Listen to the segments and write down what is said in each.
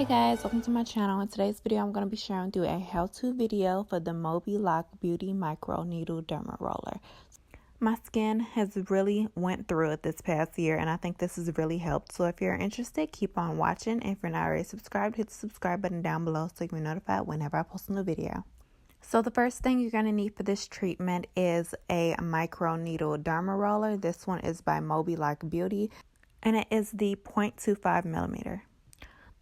Hey guys, welcome to my channel. In today's video, I'm going to be sharing with you a how-to video for the Moby Lock Beauty Micro Needle Derma Roller. My skin has really went through it this past year, and I think this has really helped. So if you're interested, keep on watching. And if you're not already subscribed, hit the subscribe button down below so you can be notified whenever I post a new video. So the first thing you're going to need for this treatment is a micro needle derma roller. This one is by Moby Lock Beauty, and it is the 0.25 millimeter.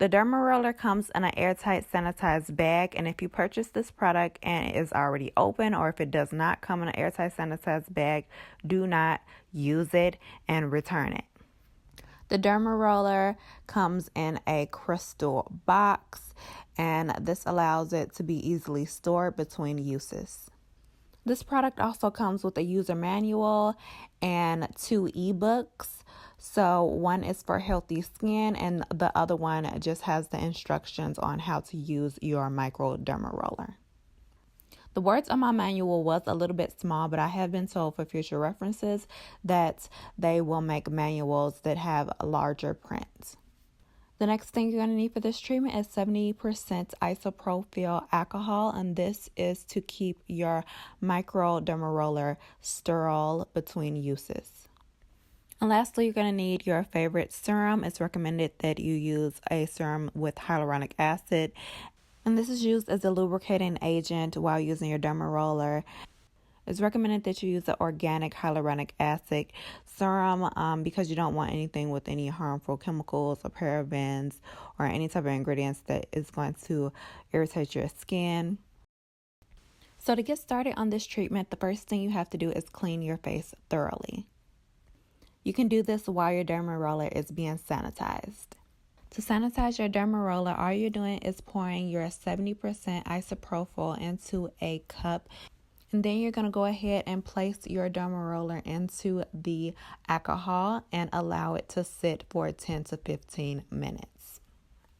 The derma roller comes in an airtight sanitized bag, and if you purchase this product and it is already open, or if it does not come in an airtight sanitized bag, do not use it and return it. The derma roller comes in a crystal box, and this allows it to be easily stored between uses. This product also comes with a user manual and 2 ebooks. So one is for healthy skin and the other one just has the instructions on how to use your micro derma roller. The words on my manual was a little bit small, but I have been told for future references that they will make manuals that have larger print. The next thing you're going to need for this treatment is 70% isopropyl alcohol, and this is to keep your micro derma roller sterile between uses. And lastly, you're going to need your favorite serum. It's recommended that you use a serum with hyaluronic acid, and this is used as a lubricating agent while using your derma roller. It's recommended that you use the organic hyaluronic acid serum because you don't want anything with any harmful chemicals or parabens or any type of ingredients that is going to irritate your skin. So to get started on this treatment, the first thing you have to do is clean your face thoroughly. You can do this while your derma roller is being sanitized. To sanitize your derma roller, all you're doing is pouring your 70% isopropyl into a cup. And then you're going to go ahead and place your derma roller into the alcohol and allow it to sit for 10 to 15 minutes.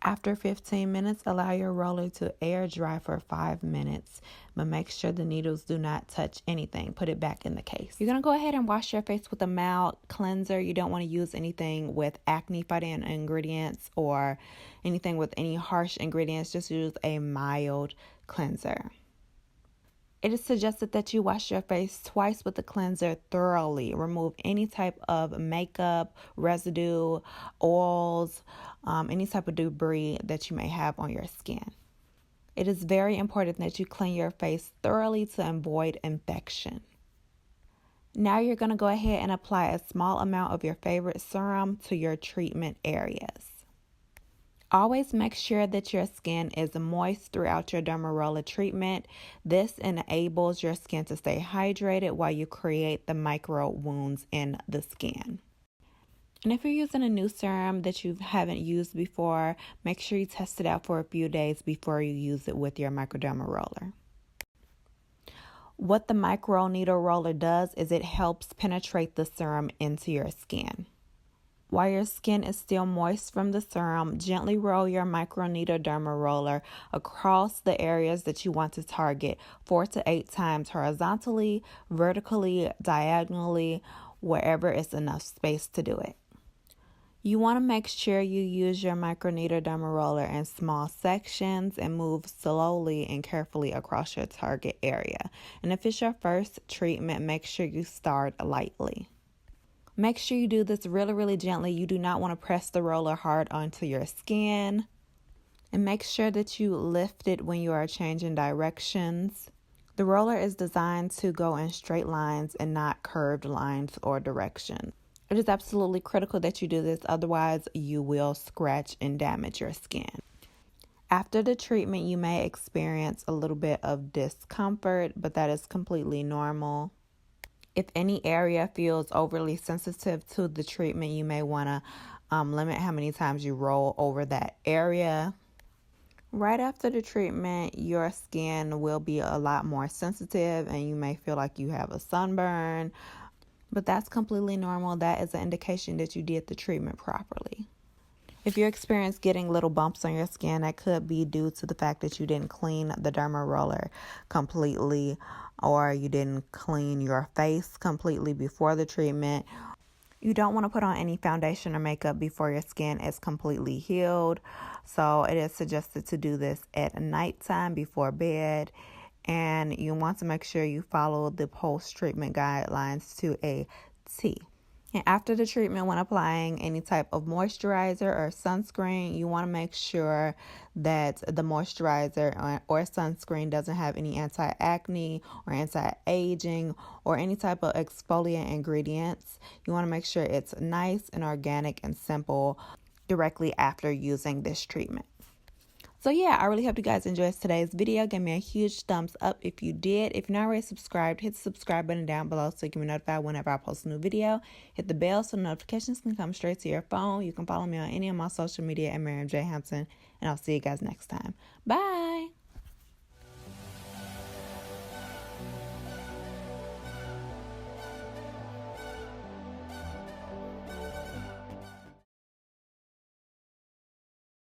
After 15 minutes, allow your roller to air dry for 5 minutes, but make sure the needles do not touch anything. Put it back in the case. You're going to go ahead and wash your face with a mild cleanser. You don't want to use anything with acne fighting ingredients or anything with any harsh ingredients. Just use a mild cleanser. It is suggested that you wash your face twice with the cleanser thoroughly. Remove any type of makeup, residue, oils, any type of debris that you may have on your skin. It is very important that you clean your face thoroughly to avoid infection. Now you're going to go ahead and apply a small amount of your favorite serum to your treatment areas. Always make sure that your skin is moist throughout your derma roller treatment. This enables your skin to stay hydrated while you create the micro wounds in the skin. And if you're using a new serum that you haven't used before, make sure you test it out for a few days before you use it with your microderma roller. What the micro needle roller does is it helps penetrate the serum into your skin. While your skin is still moist from the serum, gently roll your micro needle derma roller across the areas that you want to target 4 to 8 times horizontally, vertically, diagonally, wherever it's enough space to do it. You want to make sure you use your micro needle derma roller in small sections and move slowly and carefully across your target area. And if it's your first treatment, make sure you start lightly. Make sure you do this really gently. You do not want to press the roller hard onto your skin. And make sure that you lift it when you are changing directions. The roller is designed to go in straight lines and not curved lines or directions. It is absolutely critical that you do this, otherwise you will scratch and damage your skin. After the treatment, you may experience a little bit of discomfort, but that is completely normal. If any area feels overly sensitive to the treatment, you may want to limit how many times you roll over that area. Right after the treatment, your skin will be a lot more sensitive and you may feel like you have a sunburn, but that's completely normal. That is an indication that you did the treatment properly. If you experience getting little bumps on your skin, that could be due to the fact that you didn't clean the derma roller completely, or you didn't clean your face completely before the treatment. You don't want to put on any foundation or makeup before your skin is completely healed. So it is suggested to do this at nighttime before bed. And you want to make sure you follow the post-treatment guidelines to a T. And after the treatment, when applying any type of moisturizer or sunscreen, you want to make sure that the moisturizer or sunscreen doesn't have any anti-acne or anti-aging or any type of exfoliant ingredients. You want to make sure it's nice and organic and simple directly after using this treatment. So yeah, I really hope you guys enjoyed today's video. Give me a huge thumbs up if you did. If you're not already subscribed, hit the subscribe button down below so you can be notified whenever I post a new video. Hit the bell so notifications can come straight to your phone. You can follow me on any of my social media at Miriam J. Hampton, and I'll see you guys next time. Bye!